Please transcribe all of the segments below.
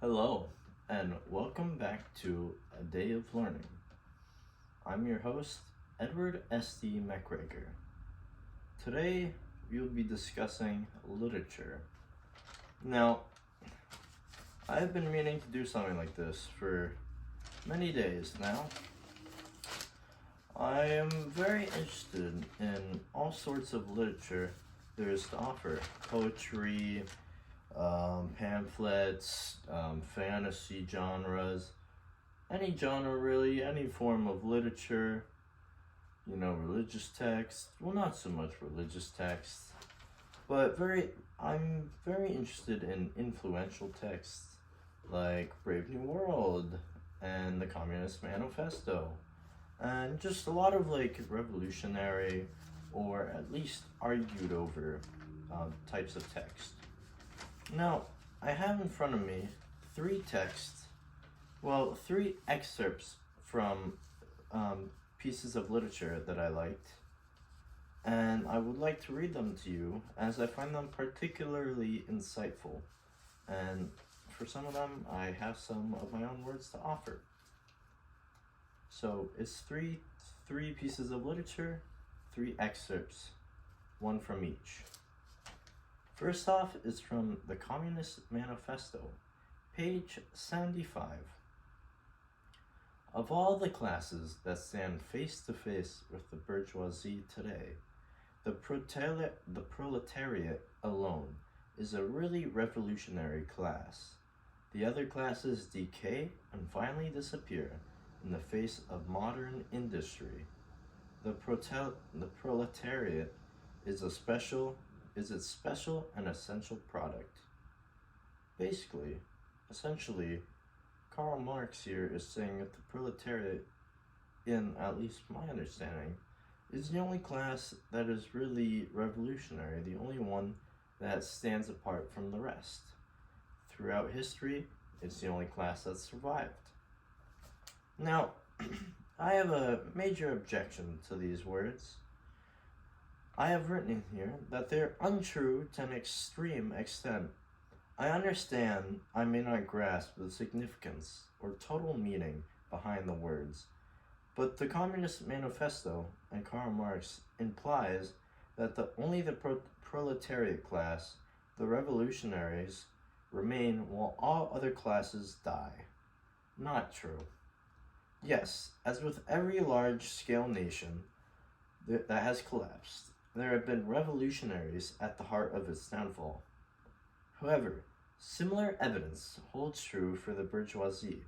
Hello, and welcome back to A Day of Learning. I'm your host, Edward S.D. McGregor. Today, we'll be discussing literature. Now, I've been meaning to do something like this for many days now. I am very interested in all sorts of literature there is to offer poetry, pamphlets, fantasy genres, any genre really, any form of literature, religious text. Well, not so much religious text, but I'm very interested in influential texts like Brave New World and the Communist Manifesto, and just a lot of revolutionary or at least argued over types of text. Now, I have in front of me three excerpts from pieces of literature that I liked, and I would like to read them to you as I find them particularly insightful. And for some of them, I have some of my own words to offer. So it's three pieces of literature, three excerpts, one from each. First off is from the Communist Manifesto, page 75. Of all the classes that stand face to face with the bourgeoisie today, the proletariat alone is a really revolutionary class. The other classes decay and finally disappear in the face of modern industry. The proletariat is its special and essential product. Essentially, Karl Marx here is saying that the proletariat, in at least my understanding, is the only class that is really revolutionary, the only one that stands apart from the rest. Throughout history, it's the only class that survived. Now, I have a major objection to these words. I have written in here that they're untrue to an extreme extent. I understand I may not grasp the significance or total meaning behind the words, but the Communist Manifesto and Karl Marx implies that only the proletariat class, the revolutionaries, remain while all other classes die. Not true. Yes, as with every large-scale nation that has collapsed, there have been revolutionaries at the heart of its downfall. However, similar evidence holds true for the bourgeoisie.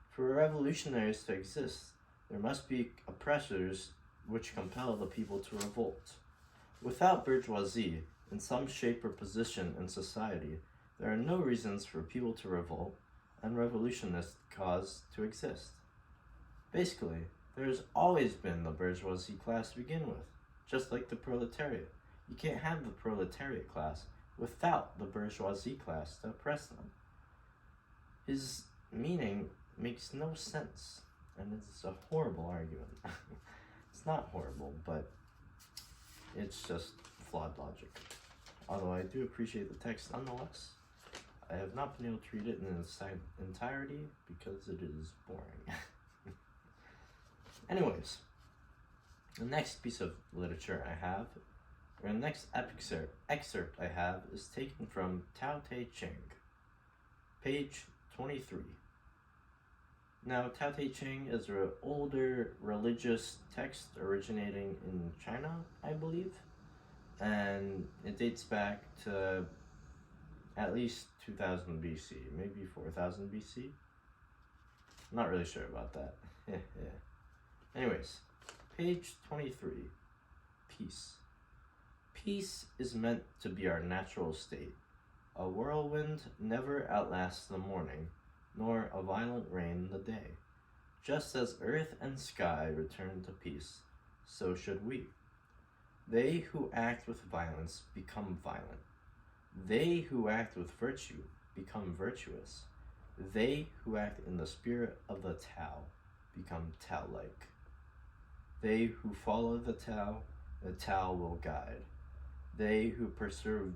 For revolutionaries to exist, there must be oppressors which compel the people to revolt. Without bourgeoisie, in some shape or position in society, there are no reasons for people to revolt and revolutionist cause to exist. Basically, there has always been the bourgeoisie class to begin with, just like the proletariat. You can't have the proletariat class without the bourgeoisie class to oppress them. His meaning makes no sense, and it's a horrible argument. It's not horrible, but it's just flawed logic. Although I do appreciate the text nonetheless, I have not been able to read it in its entirety because it is boring. Anyways, the next piece of literature I have, or the next excerpt I have, is taken from Tao Te Ching, page 23. Now, Tao Te Ching is an older religious text originating in China, I believe, and it dates back to at least 2000 BC, maybe 4000 BC. I'm not really sure about that. Anyways, page 23, peace. Peace is meant to be our natural state. A whirlwind never outlasts the morning, nor a violent rain the day. Just as earth and sky return to peace, so should we. They who act with violence become violent. They who act with virtue become virtuous. They who act in the spirit of the Tao become Tao-like. They who follow the Tao will guide. They who pursue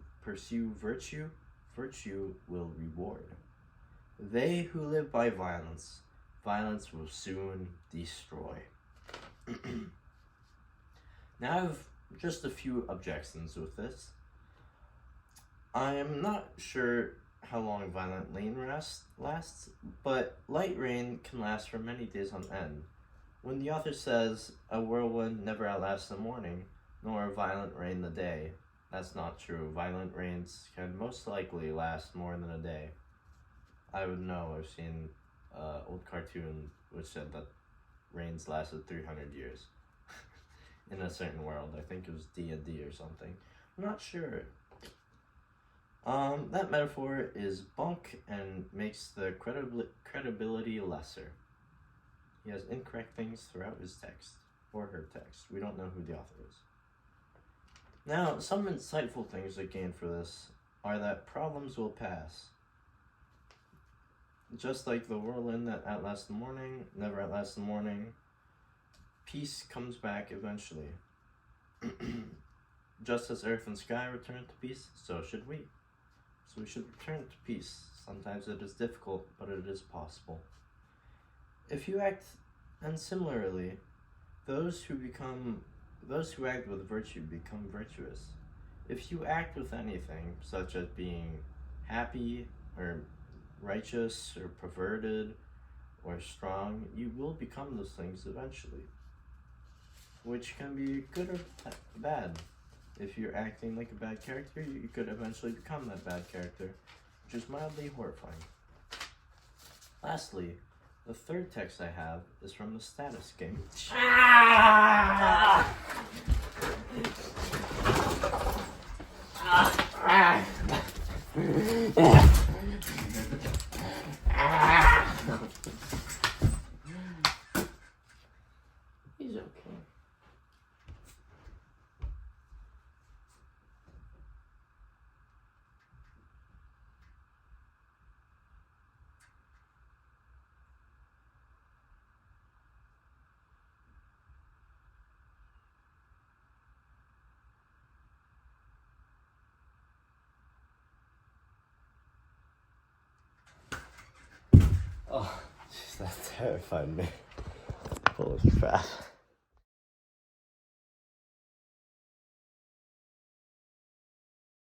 virtue, virtue will reward. They who live by violence, violence will soon destroy. Now I have just a few objections with this. I am not sure how long violent rain lasts, but light rain can last for many days on end. When the author says, a whirlwind never outlasts the morning, nor violent rain the day, that's not true. Violent rains can most likely last more than a day. I would know, I've seen an old cartoon which said that rains lasted 300 years in a certain world. I think it was D&D or something. I'm not sure. That metaphor is bunk and makes the credibility lesser. He has incorrect things throughout his text, or her text. We don't know who the author is. Now, some insightful things I gained for this are that problems will pass. Just like the whirlwind that outlasts the morning, never outlasts the morning, peace comes back eventually. Just as earth and sky return to peace, so should we. So we should return to peace. Sometimes it is difficult, but it is possible. If you act, and similarly, those who act with virtue become virtuous. If you act with anything, such as being happy, or righteous, or perverted, or strong, you will become those things eventually. Which can be good or bad. If you're acting like a bad character, you could eventually become that bad character, which is mildly horrifying. Lastly, the third text I have is from the status game. He's okay. Oh, that terrified me. Holy crap.